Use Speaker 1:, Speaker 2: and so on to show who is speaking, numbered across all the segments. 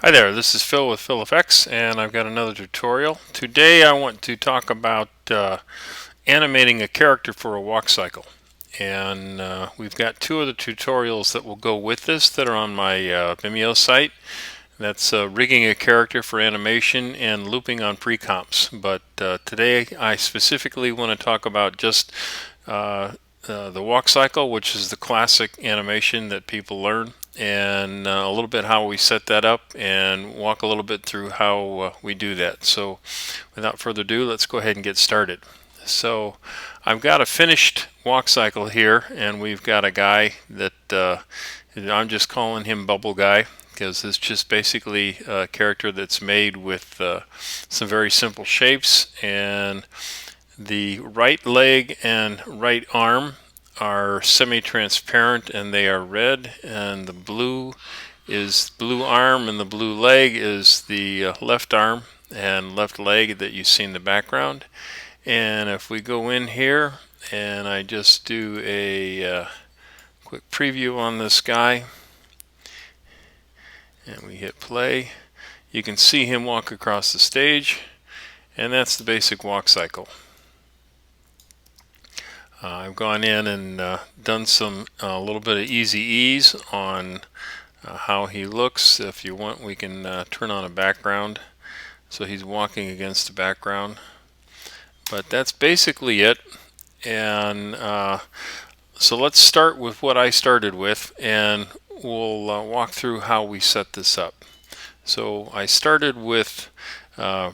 Speaker 1: Hi there, this is Phil with Phil Effects, and I've got another tutorial. Today I want to talk about animating a character for a walk cycle. And we've got two other tutorials that will go with this that are on my Vimeo site. That's rigging a character for animation and looping on pre-comps. But today I specifically want to talk about just the walk cycle, which is the classic animation that people learn, and a little bit how we set that up and walk a little bit through how we do that. So without further ado, let's go ahead and get started. So I've got a finished walk cycle here, and we've got a guy that I'm just calling him Bubble Guy, because it's just basically a character that's made with some very simple shapes, and the right leg and right arm are semi-transparent and they are red, and the blue is blue arm and the blue leg is the left arm and left leg that you see in the background. And if we go in here and I just do a quick preview on this guy and we hit play, you can see him walk across the stage, and that's the basic walk cycle. I've gone in and done some a little bit of easy ease on how he looks. If you want, we can turn on a background so he's walking against the background, but that's basically it. And so let's start with what I started with, and we'll walk through how we set this up. So I started with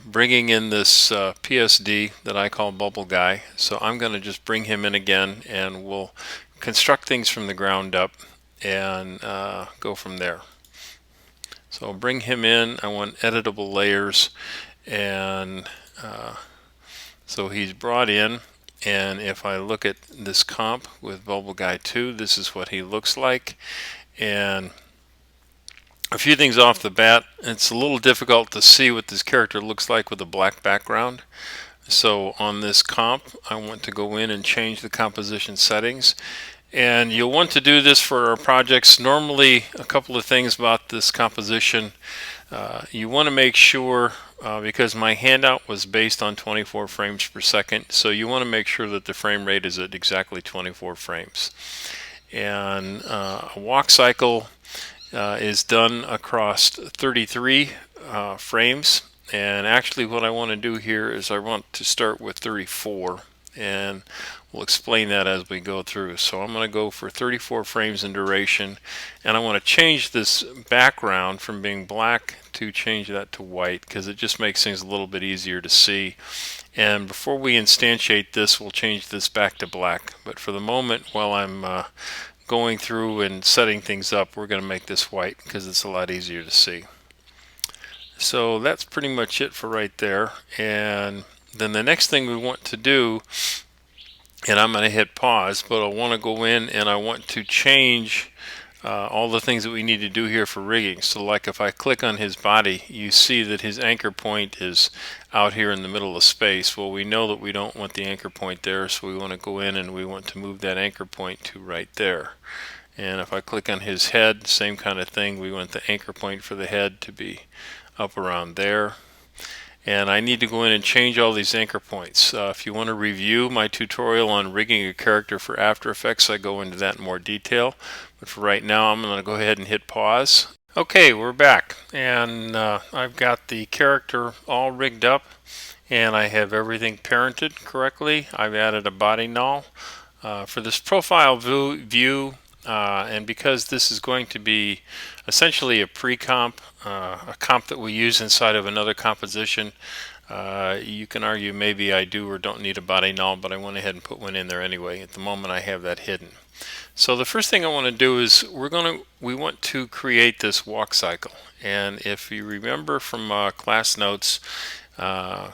Speaker 1: bringing in this PSD that I call Bubble Guy. So I'm going to just bring him in again, and we'll construct things from the ground up and go from there. So I'll bring him in. I want editable layers, and so he's brought in. And if I look at this comp with Bubble Guy 2, this is what he looks like. And a few things off the bat, it's a little difficult to see what this character looks like with a black background. So on this comp, I want to go in and change the composition settings. And you'll want to do this for our projects. Normally, a couple of things about this composition. You want to make sure, because my handout was based on 24 frames per second, so you want to make sure that the frame rate is at exactly 24 frames. And a walk cycle is done across 33 frames, and actually what I want to do here is I want to start with 34, and we'll explain that as we go through. So I'm going to go for 34 frames in duration, and I want to change this background from being black to change that to white, because it just makes things a little bit easier to see. And before we instantiate this, we'll change this back to black, but for the moment, while I'm going through and setting things up, we're going to make this white because it's a lot easier to see. So that's pretty much it for right there. And then the next thing we want to do, and I'm going to hit pause, but I want to go in and I want to change all the things that we need to do here for rigging. So like if I click on his body, you see that his anchor point is out here in the middle of space. Well, we know that we don't want the anchor point there, so we want to go in and we want to move that anchor point to right there. And if I click on his head, same kind of thing. We want the anchor point for the head to be up around there. And I need to go in and change all these anchor points. If you want to review my tutorial on rigging a character for After Effects, I go into that in more detail. But for right now, I'm going to go ahead and hit pause. Okay, we're back, and I've got the character all rigged up, and I have everything parented correctly. I've added a body null. For this profile view, and because this is going to be essentially a pre-comp, a comp that we use inside of another composition, you can argue maybe I do or don't need a body null, but I went ahead and put one in there anyway. At the moment I have that hidden. So the first thing I want to do is we want to create this walk cycle. And if you remember from class notes, I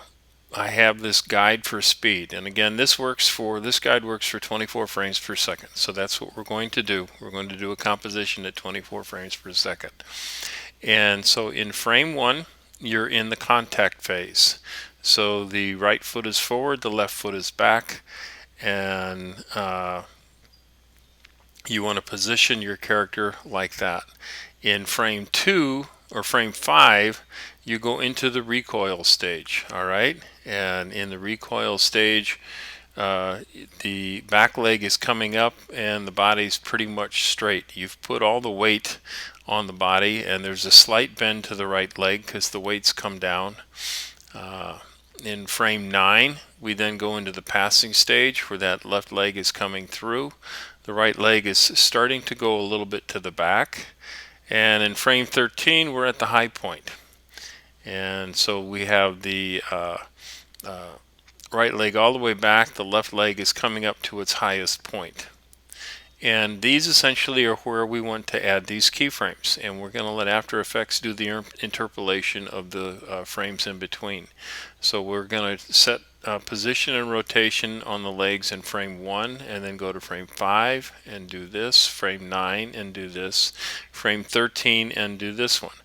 Speaker 1: have this guide for speed, and again this guide works for 24 frames per second. So that's what we're going to do. We're going to do a composition at 24 frames per second. And so in frame 1, you're in the contact phase. So the right foot is forward, the left foot is back, and you want to position your character like that. In frame 2, or frame 5, you go into the recoil stage. All right, and in the recoil stage, the back leg is coming up and the body's pretty much straight. You've put all the weight on the body, and there's a slight bend to the right leg because the weight's come down. In frame 9, we then go into the passing stage where that left leg is coming through. The right leg is starting to go a little bit to the back. And in frame 13, we're at the high point. And so we have the right leg all the way back. The left leg is coming up to its highest point. And these essentially are where we want to add these keyframes, and we're going to let After Effects do the interpolation of the frames in between. So we're going to set position and rotation on the legs in frame 1, and then go to frame 5 and do this, frame 9 and do this, frame 13 and do this one.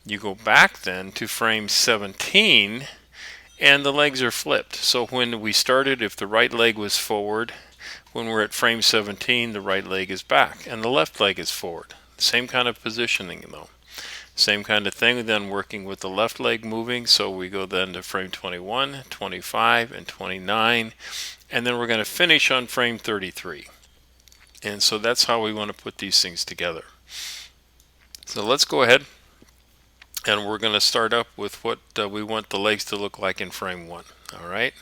Speaker 1: You go back then to frame 17 and the legs are flipped. So when we started, if the right leg was forward, when we're at frame 17, the right leg is back and the left leg is forward. Same kind of positioning though. Same kind of thing then working with the left leg moving. So we go then to frame 21, 25, and 29. And then we're going to finish on frame 33. And so that's how we want to put these things together. So let's go ahead. And we're going to start up with what we want the legs to look like in frame 1. All right.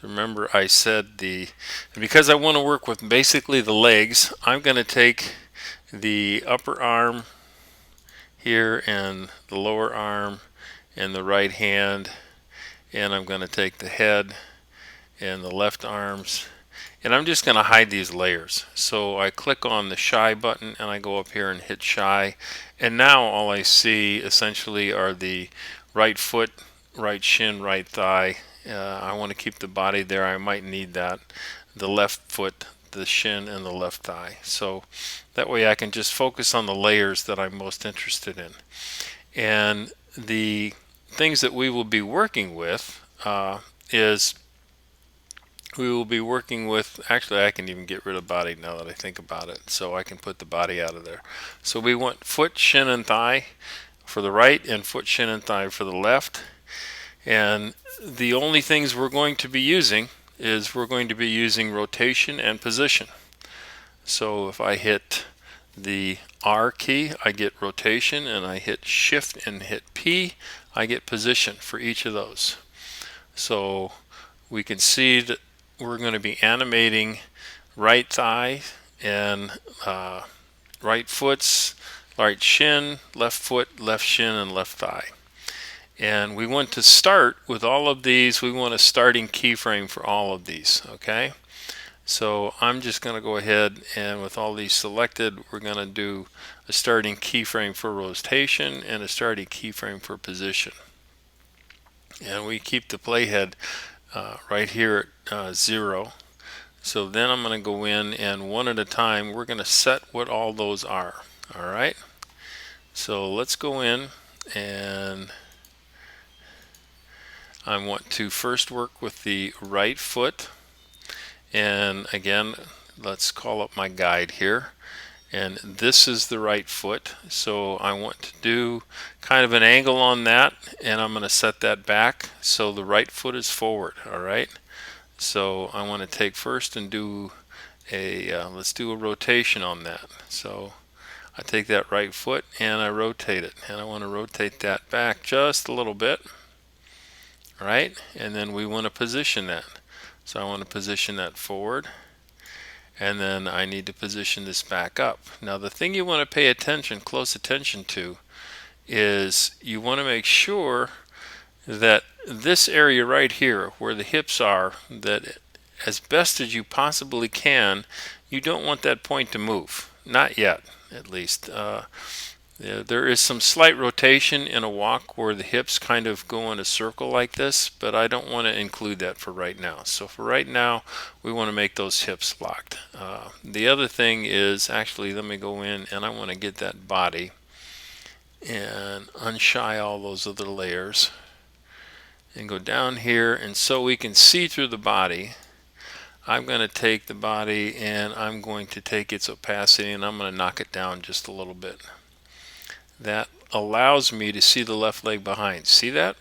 Speaker 1: Remember I said because I want to work with basically the legs, I'm going to take the upper arm here and the lower arm and the right hand, and I'm going to take the head and the left arms, and I'm just going to hide these layers. So I click on the shy button and I go up here and hit shy, and now all I see essentially are the right foot, right shin, right thigh. I want to keep the body there. I might need that. The left foot, the shin, and the left thigh. So that way I can just focus on the layers that I'm most interested in. And the things that we will be working with is we will be working with, actually I can even get rid of body now that I think about it. So I can put the body out of there. So we want foot, shin, and thigh for the right, and foot, shin, and thigh for the left. And the only things we're going to be using is we're going to be using rotation and position. So if I hit the R key, I get rotation, and I hit shift and hit P, I get position for each of those. So we can see that we're going to be animating right thigh and right foot's, right shin, left foot, left shin, and left thigh. And we want to start with all of these. We want a starting keyframe for all of these, okay? So I'm just going to go ahead and with all these selected, we're going to do a starting keyframe for rotation and a starting keyframe for position. And we keep the playhead right here at 0. So then I'm going to go in and one at a time, we're going to set what all those are, all right? So let's go in, and I want to first work with the right foot, and again let's call up my guide here, and this is the right foot. So I want to do kind of an angle on that, and I'm going to set that back so the right foot is forward. All right, so I want to take first and do a let's do a rotation on that. So I take that right foot and I rotate it, and I want to rotate that back just a little bit. Right, and then we want to position that. So I want to position that forward, and then I need to position this back up. Now the thing you want to pay close attention to, is you want to make sure that this area right here where the hips are, that as best as you possibly can, you don't want that point to move. Not yet, at least. There is some slight rotation in a walk where the hips kind of go in a circle like this, but I don't want to include that for right now. So for right now, we want to make those hips locked. The other thing is, actually, let me go in and I want to get that body and unshy all those other layers and go down here, and so we can see through the body. I'm going to take the body and I'm going to take its opacity and I'm going to knock it down just a little bit. that allows me to see the left leg behind. See that?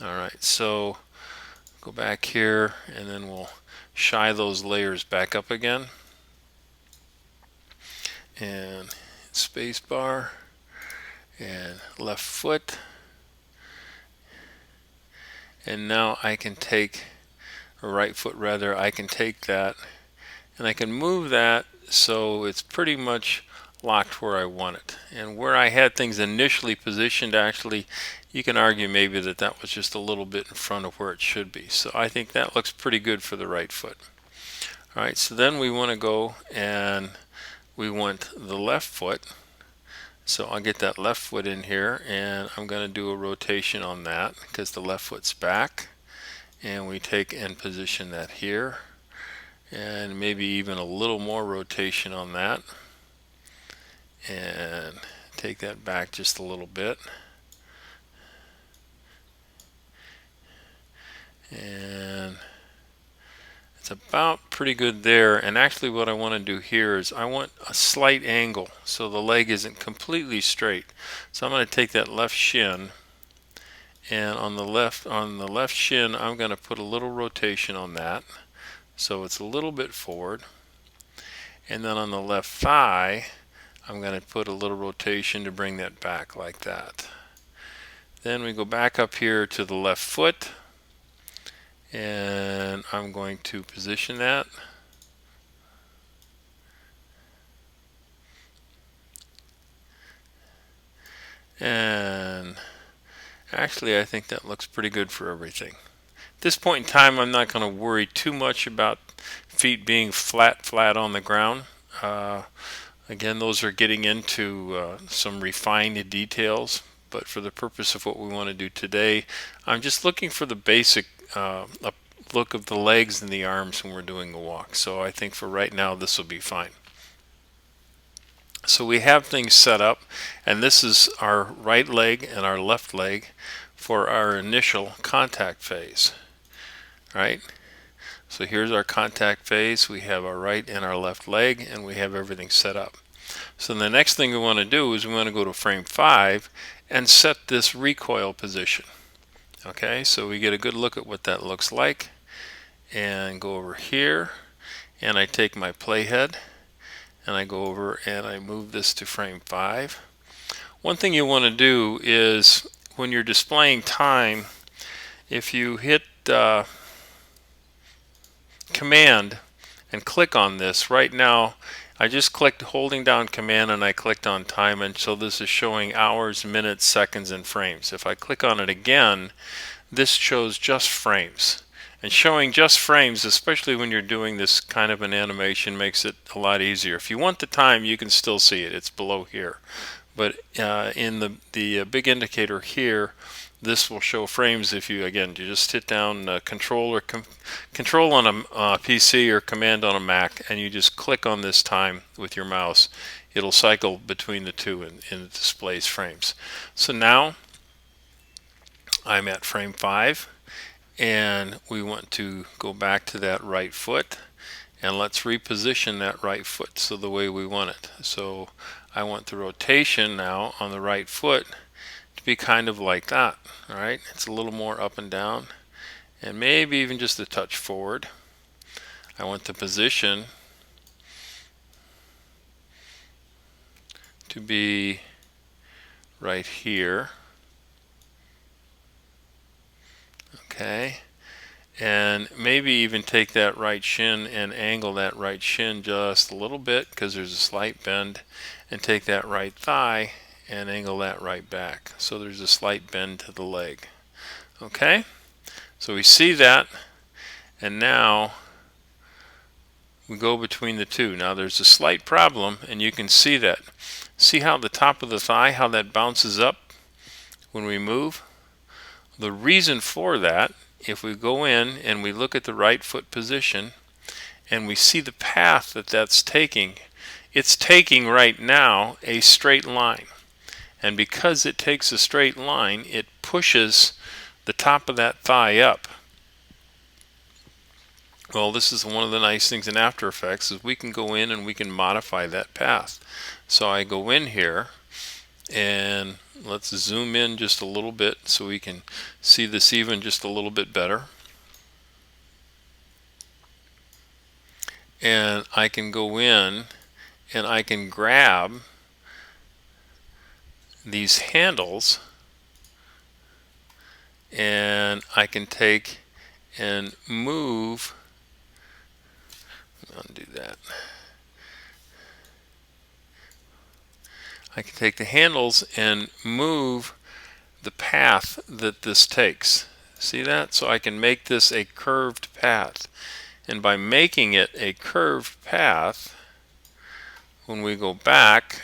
Speaker 1: Alright, so go back here and then we'll shy those layers back up again. And space bar and left foot. And now I can take, or right foot rather, I can take that and I can move that so it's pretty much locked where I want it. And where I had things initially positioned, actually, you can argue maybe that that was just a little bit in front of where it should be. So I think that looks pretty good for the right foot. Alright, so then we want to go and we want the left foot. So I'll get that left foot in here and I'm going to do a rotation on that because the left foot's back. And we take and position that here. And maybe even a little more rotation on that. And take that back just a little bit. And it's about pretty good there. And actually what I want to do here is I want a slight angle so the leg isn't completely straight. So I'm going to take that left shin, and on the left shin I'm going to put a little rotation on that so it's a little bit forward. And then on the left thigh I'm going to put a little rotation to bring that back like that. Then we go back up here to the left foot and I'm going to position that. And actually I think that looks pretty good for everything. At this point in time I'm not going to worry too much about feet being flat on the ground. Again, those are getting into some refined details, but for the purpose of what we want to do today, I'm just looking for the basic look of the legs and the arms when we're doing the walk. So I think for right now this will be fine. So we have things set up, and this is our right leg and our left leg for our initial contact phase. Right? So here's our contact phase. We have our right and our left leg, and we have everything set up. So the next thing we want to do is we want to go to frame 5 and set this recoil position. Okay, so we get a good look at what that looks like, and go over here, and I take my playhead and I go over and I move this to frame 5. One thing you want to do is when you're displaying time, if you hit Command and click on this, right now I just clicked holding down Command and I clicked on time, and so this is showing hours, minutes, seconds, and frames. If I click on it again, this shows just frames. And showing just frames, especially when you're doing this kind of an animation, makes it a lot easier. If you want the time, you can still see it. It's below here. But in the big indicator here, this will show frames. If you just hit down control on a PC or command on a Mac, and you just click on this time with your mouse, it'll cycle between the two and it displays frames. So now I'm at frame 5, and we want to go back to that right foot, and let's reposition that right foot so the way we want it. So I want the rotation now on the right foot to be kind of like that. All right, it's a little more up and down, and maybe even just a touch forward. I want the position to be right here. Okay, and maybe even take that right shin and angle that right shin just a little bit because there's a slight bend, and take that right thigh and angle that right back so there's a slight bend to the leg. Okay, so we see that, and now we go between the two. Now there's a slight problem, and you can see that. See how the top of the thigh, how that bounces up when we move? The reason for that, if we go in and we look at the right foot position and we see the path that that's taking, it's taking right now a straight line. And because it takes a straight line, it pushes the top of that thigh up. Well, this is one of the nice things in After Effects, is we can go in and we can modify that path. So I go in here And let's zoom in just a little bit so we can see this even just a little bit better. And I can go in and I can grab these handles and I can take and move, undo that. I can take the handles and move the path that this takes. See that? So I can make this a curved path. And by making it a curved path, when we go back,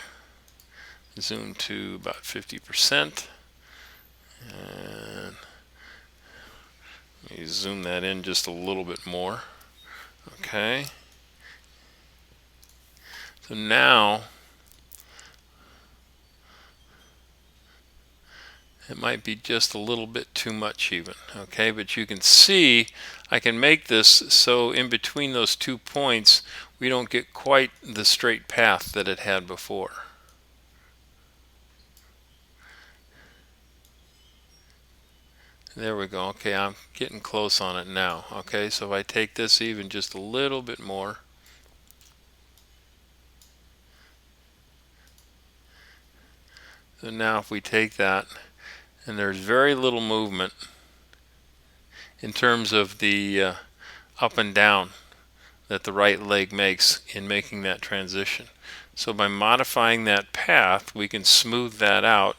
Speaker 1: zoom to about 50%, and let me zoom that in just a little bit more. Okay. So now it might be just a little bit too much even, okay, but you can see I can make this so in between those 2 points we don't get quite the straight path that it had before. There we go. Okay, I'm getting close on it now. Okay, so if I take this even just a little bit more, so now if we take that, and there's very little movement in terms of the up and down that the right leg makes in making that transition. So by modifying that path, we can smooth that out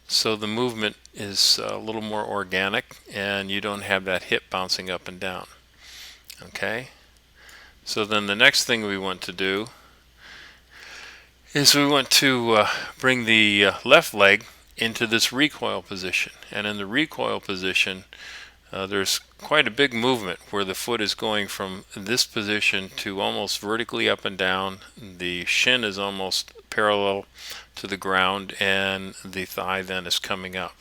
Speaker 1: so the movement is a little more organic and you don't have that hip bouncing up and down. Okay? So then the next thing we want to do is we want to bring the left leg into this recoil position. And in the recoil position, there's quite a big movement where the foot is going from this position to almost vertically up and down. The shin is almost parallel to the ground and the thigh then is coming up.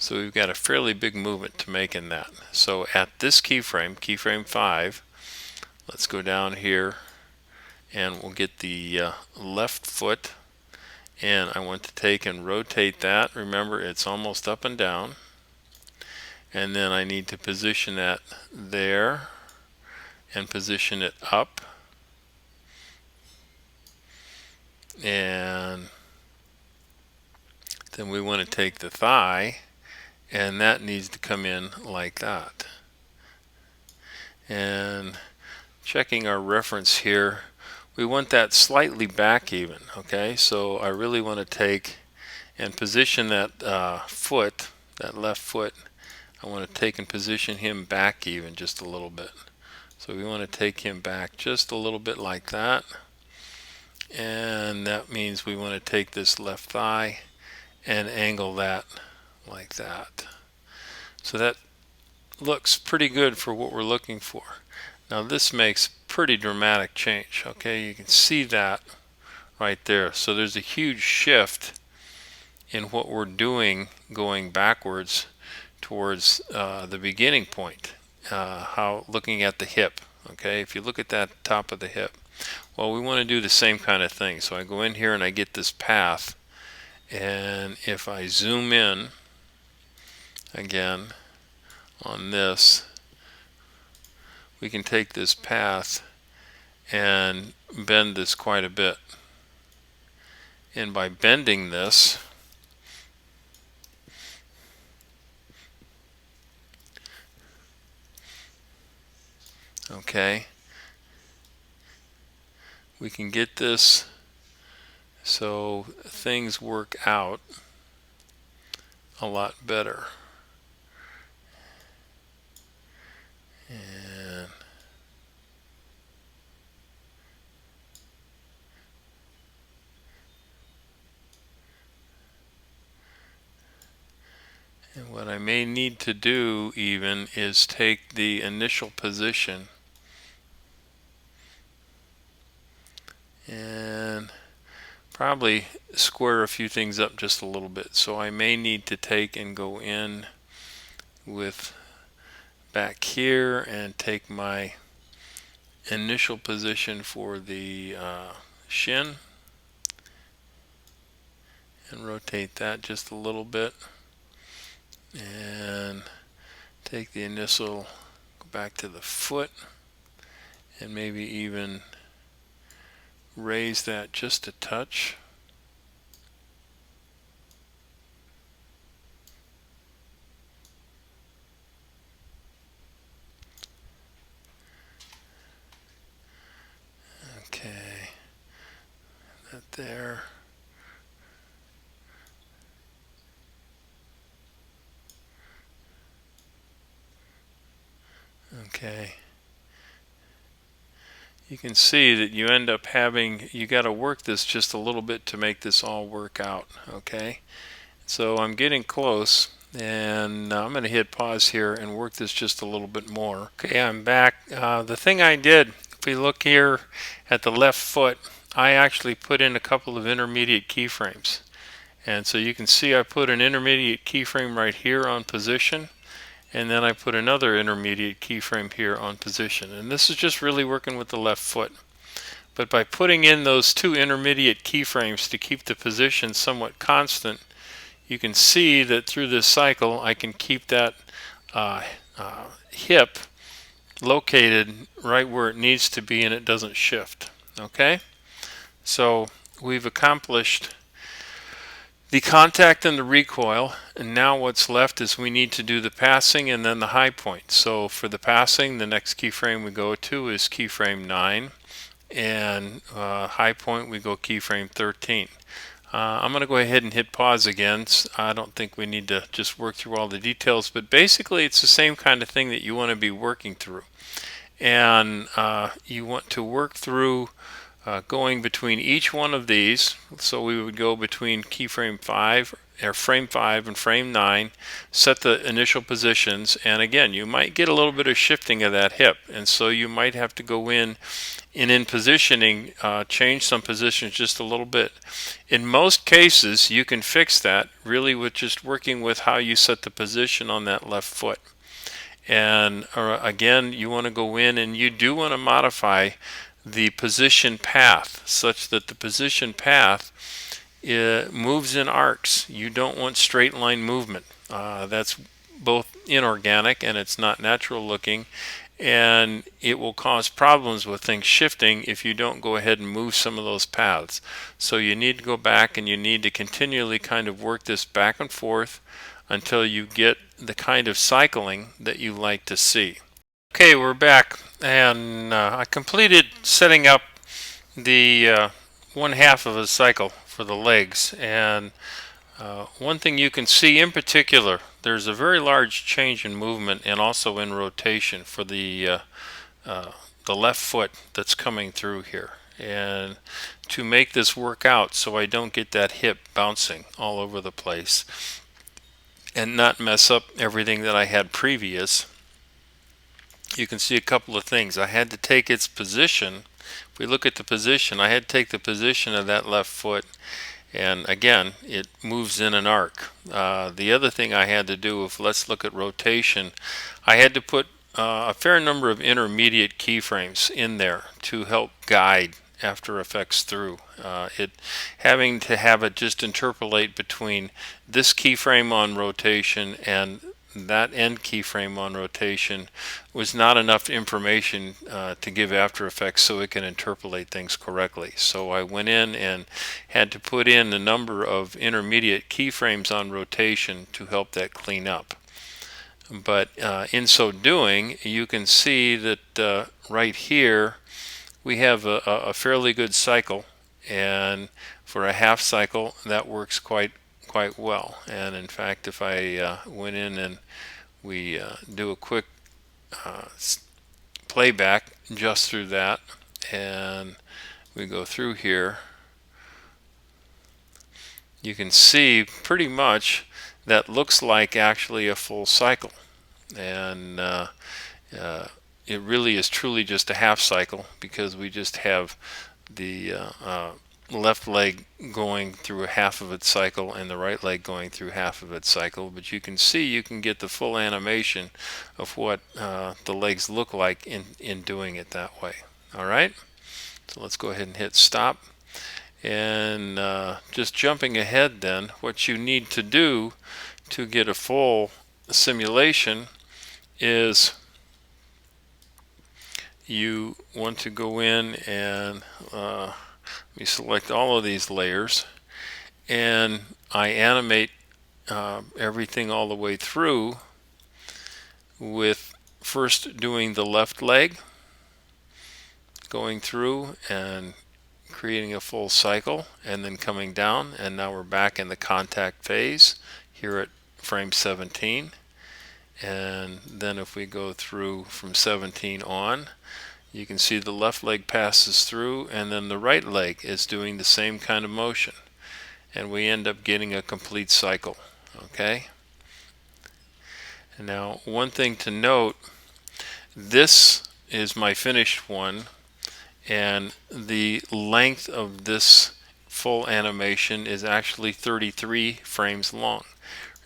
Speaker 1: So we've got a fairly big movement to make in that. So at this keyframe, keyframe 5, let's go down here and we'll get the left foot, and I want to take and rotate that. Remember, it's almost up and down. And then I need to position that there and position it up. And then we want to take the thigh, and that needs to come in like that. And checking our reference here, we want that slightly back even. Okay, so I really want to take and position that foot, that left foot. I want to take and position him back even just a little bit. So we want to take him back just a little bit like that. And that means we want to take this left thigh and angle that like that. So that looks pretty good for what we're looking for. Now this makes pretty dramatic change. Okay, you can see that right there. So there's a huge shift in what we're doing going backwards towards the beginning point. How looking at the hip. Okay, if you look at that top of the hip, well, we want to do the same kind of thing. So I go in here and I get this path, and if I zoom in again on this, we can take this path and bend this quite a bit. And by bending this, okay, we can get this so things work out a lot better. And what I may need to do even is take the initial position and probably square a few things up just a little bit. So I may need to take and go in with back here and take my initial position for the shin and rotate that just a little bit, and take the initial, go back to the foot, and maybe even raise that just a touch. Okay, that there. Okay. You can see that you end up having, you got to work this just a little bit to make this all work out. Okay. So I'm getting close, and I'm going to hit pause here and work this just a little bit more. Okay, I'm back. The thing I did, if we look here at the left foot, I actually put in a couple of intermediate keyframes. And so you can see I put an intermediate keyframe right here on position, and then I put another intermediate keyframe here on position. And this is just really working with the left foot. But by putting in those two intermediate keyframes to keep the position somewhat constant, you can see that through this cycle I can keep that hip located right where it needs to be, and it doesn't shift. Okay, so we've accomplished the contact and the recoil, and now what's left is we need to do the passing and then the high point. So for the passing, the next keyframe we go to is keyframe 9, and high point we go keyframe 13. I'm going to go ahead and hit pause again. I don't think we need to just work through all the details, but basically it's the same kind of thing that you want to be working through. And you want to work through going between each one of these. So we would go between keyframe 5 or frame 5 and frame 9, set the initial positions, and again you might get a little bit of shifting of that hip, and so you might have to go in and in positioning change some positions just a little bit. In most cases you can fix that really with just working with how you set the position on that left foot. And again, you want to go in and you do want to modify the position path such that the position path moves in arcs. You don't want straight line movement. That's both inorganic and it's not natural looking, and it will cause problems with things shifting if you don't go ahead and move some of those paths. So you need to go back and you need to continually kind of work this back and forth until you get the kind of cycling that you like to see. Okay, we're back, and I completed setting up the one half of a cycle for the legs, and one thing you can see in particular, there's a very large change in movement and also in rotation for the left foot that's coming through here. And to make this work out so I don't get that hip bouncing all over the place and not mess up everything that I had previous, you can see a couple of things. I had to take its position. If we look at the position, I had to take the position of that left foot, and again it moves in an arc. The other thing I had to do, if let's look at rotation, I had to put a fair number of intermediate keyframes in there to help guide After Effects through. Having to have it just interpolate between this keyframe on rotation and that end keyframe on rotation was not enough information to give After Effects so it can interpolate things correctly. So I went in and had to put in a number of intermediate keyframes on rotation to help that clean up. But in so doing, you can see that right here we have a fairly good cycle, and for a half cycle that works quite well. And in fact, if I went in and we do a quick playback just through that, and we go through here, you can see pretty much that looks like actually a full cycle. And it really is truly just a half cycle, because we just have the left leg going through a half of its cycle and the right leg going through half of its cycle. But you can see, you can get the full animation of what the legs look like in doing it that way. Alright, so let's go ahead and hit stop, And just jumping ahead then, what you need to do to get a full simulation is you want to go in and let me select all of these layers, and I animate everything all the way through with first doing the left leg, going through and creating a full cycle, and then coming down, and now we're back in the contact phase here at frame 17. And then if we go through from 17 on, you can see the left leg passes through, and then the right leg is doing the same kind of motion, and we end up getting a complete cycle. Okay, and now one thing to note, this is my finished one, and the length of this full animation is actually 33 frames long.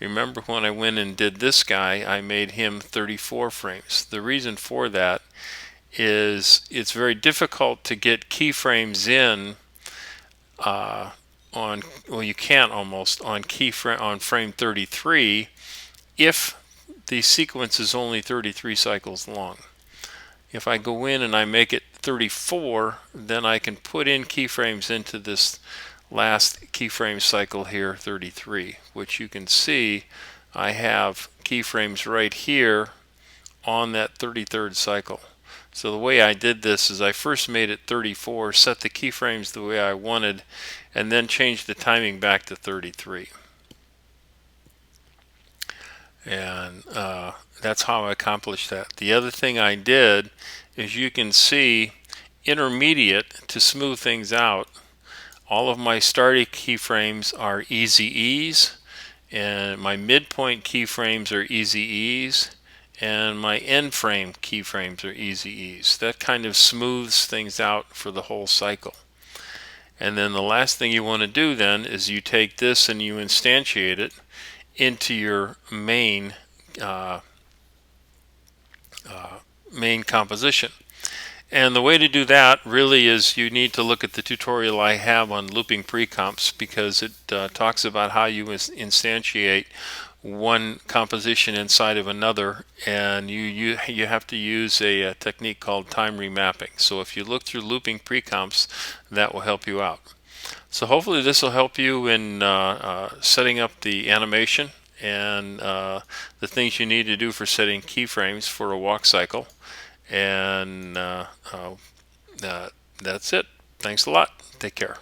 Speaker 1: Remember, when I went and did this guy, I made him 34 frames. The reason for that is it's very difficult to get keyframes in on, well, you can't almost on frame 33 if the sequence is only 33 cycles long. If I go in and I make it 34, then I can put in keyframes into this last keyframe cycle here, 33, which you can see I have keyframes right here on that 33rd cycle. So the way I did this is I first made it 34, set the keyframes the way I wanted, and then changed the timing back to 33. And that's how I accomplished that. The other thing I did is, you can see intermediate, to smooth things out, all of my starting keyframes are easy E's, and my midpoint keyframes are easy E's, and my end frame keyframes are easy E's. That kind of smooths things out for the whole cycle. And then the last thing you want to do then is you take this and you instantiate it into your main main composition. And the way to do that really is, you need to look at the tutorial I have on looping precomps, because it talks about how you instantiate one composition inside of another, and you have to use a technique called time remapping. So if you look through looping precomps, that will help you out. So hopefully this will help you in setting up the animation and the things you need to do for setting keyframes for a walk cycle. And that's it. Thanks a lot. Take care.